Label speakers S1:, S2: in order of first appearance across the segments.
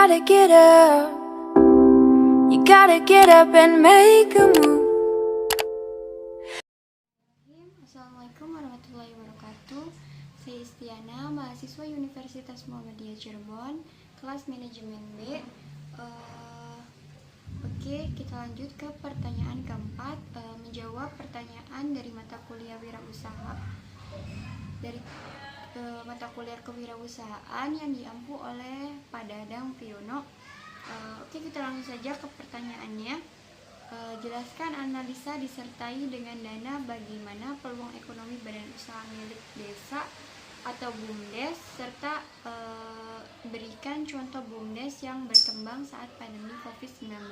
S1: gotta get up. You gotta get up and make a move.
S2: Assalamualaikum warahmatullahi wabarakatuh. Saya Istiana, mahasiswa Universitas Muhammadiyah Cirebon, kelas manajemen B. Oke, kita lanjut ke pertanyaan keempat. Menjawab pertanyaan dari mata kuliah wirausaha dari mata kuliah kewirausahaan yang diampu oleh Pak Dadang Priyono. Oke, kita langsung saja ke pertanyaannya. Jelaskan, analisa, disertai dengan dana bagaimana peluang ekonomi badan usaha milik desa atau BUMDes, serta berikan contoh BUMDes yang berkembang saat pandemi COVID-19.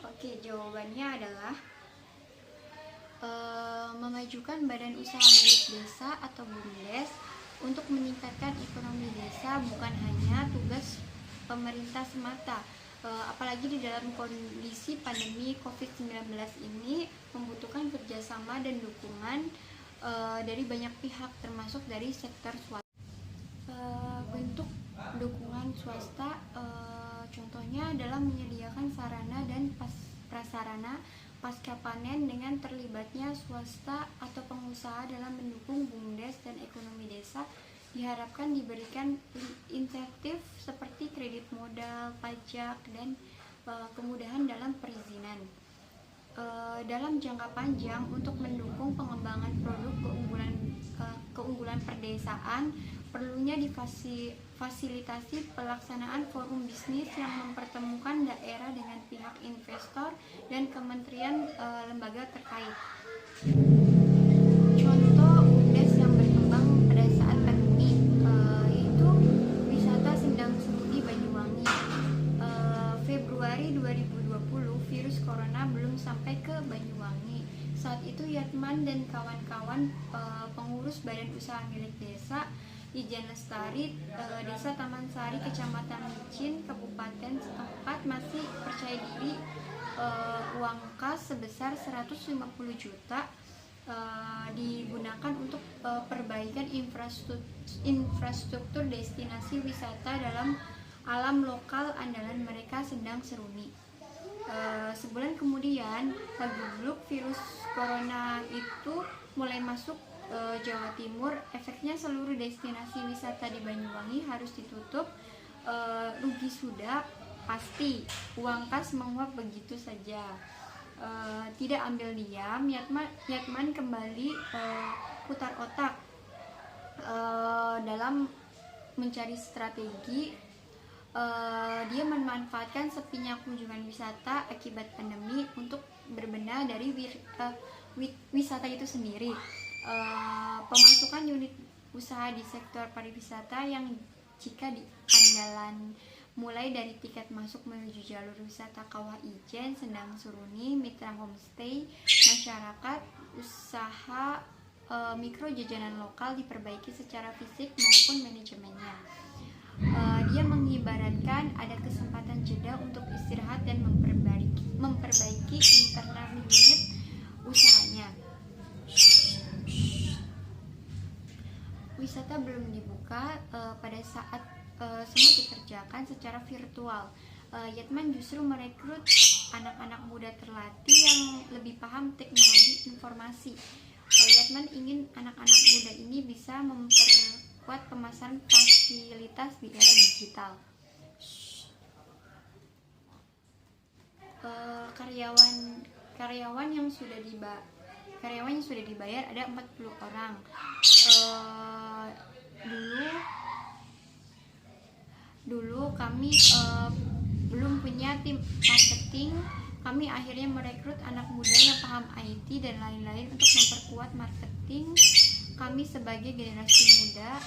S2: Oke, jawabannya adalah memajukan badan usaha milik desa atau BUMDes untuk meningkatkan ekonomi desa bukan hanya tugas pemerintah semata, apalagi di dalam kondisi pandemi COVID-19 ini membutuhkan kerjasama dan dukungan dari banyak pihak, termasuk dari sektor swasta. Bentuk dukungan swasta contohnya adalah menyediakan sarana dan prasarana pasca panen dengan terlibatnya swasta atau pengusaha dalam mendukung BUMDes dan ekonomi desa. Diharapkan diberikan insentif seperti kredit modal, pajak, dan kemudahan dalam perizinan. Dalam jangka panjang, untuk mendukung pengembangan produk keunggulan perdesaan, perlunya difasilitasi pelaksanaan forum bisnis yang mempertemukan daerah dengan pihak investor dan kementerian lembaga terkait. Contoh BUMDes yang berkembang pada saat pandemi yaitu wisata Sendang Seruni Banyuwangi. Februari 2020 virus corona belum sampai ke Banyuwangi. Saat itu Yatman dan kawan-kawan pengurus badan usaha milik desa Ijen Lestari, Desa Taman Sari, Kecamatan Micin, Kabupaten setempat masih percaya diri uang kas sebesar 150 juta digunakan untuk perbaikan infrastruktur destinasi wisata dalam alam lokal andalan mereka, Sendang Seruni. Sebulan kemudian, pagebluk virus corona itu mulai masuk Jawa Timur. Efeknya seluruh destinasi wisata di Banyuwangi harus ditutup. Rugi sudah pasti, uang kas menguap begitu saja. Tidak ambil diam, Yatman kembali putar otak dalam mencari strategi. Dia memanfaatkan sepinya kunjungan wisata akibat pandemi untuk berbenah dari wisata itu sendiri. Pemasukan unit usaha di sektor pariwisata yang jika di andalan mulai dari tiket masuk menuju jalur wisata Kawah Ijen, Sendang Seruni, mitra homestay, masyarakat, usaha mikro jajanan lokal diperbaiki secara fisik maupun manajemennya. Dia mengibaratkan ada kesempatan jeda untuk istirahat dan memperbaiki internal unit usahanya. Wisata belum dibuka pada saat semua dikerjakan secara virtual. Yatman justru merekrut anak-anak muda terlatih yang lebih paham teknologi informasi. Yatman ingin anak-anak muda ini bisa memperkuat pemasaran fasilitas di era digital. Karyawan yang sudah dibayar ada 40 orang. Dulu kami belum punya tim marketing. Kami akhirnya merekrut anak muda yang paham IT dan lain-lain untuk memperkuat marketing kami sebagai generasi muda.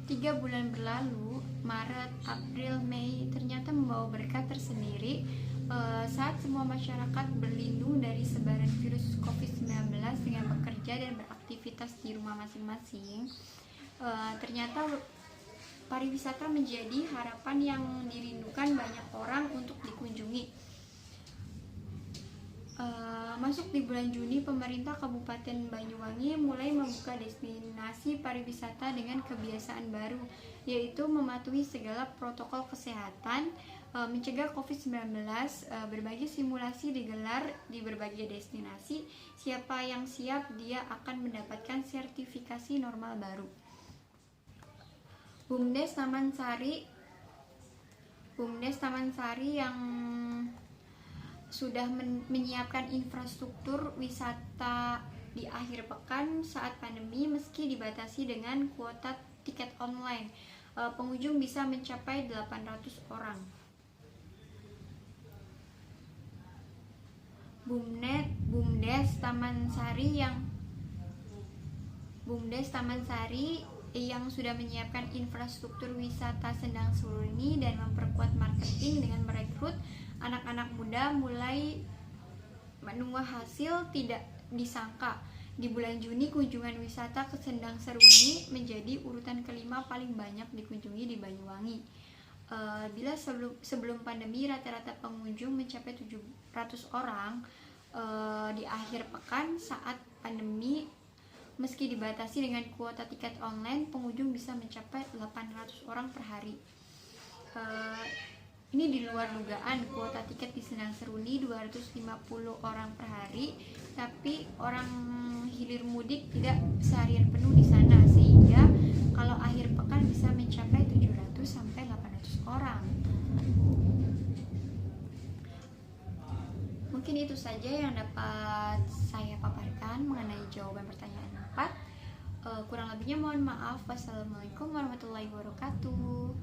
S2: Tiga bulan berlalu, Maret, April, Mei ternyata membawa berkat tersendiri. Saat semua masyarakat berlindung dari sebaran virus COVID-19 dengan bekerja dan beraktivitas di rumah masing-masing, ternyata pariwisata menjadi harapan yang dirindukan banyak orang untuk dikunjungi. Masuk di bulan Juni, pemerintah Kabupaten Banyuwangi mulai membuka destinasi pariwisata dengan kebiasaan baru, yaitu mematuhi segala protokol kesehatan, mencegah COVID-19. Berbagai simulasi digelar di berbagai destinasi. Siapa yang siap, dia akan mendapatkan sertifikasi normal baru. BUMDes Taman Sari yang sudah menyiapkan infrastruktur wisata di akhir pekan saat pandemi meski dibatasi dengan kuota tiket online. Pengunjung bisa mencapai 800 orang. BUMDes Taman Sari yang sudah menyiapkan infrastruktur wisata sedang seluruh ini dan memperkuat marketing dengan merekrut anak-anak muda mulai menuai hasil tidak disangka. Di bulan Juni, kunjungan wisata ke Sendang Seruni menjadi urutan kelima paling banyak dikunjungi di Banyuwangi. Bila sebelum pandemi rata-rata pengunjung mencapai 700 orang, di akhir pekan saat pandemi meski dibatasi dengan kuota tiket online, pengunjung bisa mencapai 800 orang per hari. Ini di luar dugaan, kuota tiket di Sendang Seruni 250 orang per hari, tapi orang hilir mudik tidak seharian penuh di sana, sehingga kalau akhir pekan bisa mencapai 700 sampai 800 orang. Mungkin itu saja yang dapat saya paparkan mengenai jawaban pertanyaan 4. Kurang lebihnya mohon maaf. Wassalamualaikum warahmatullahi wabarakatuh.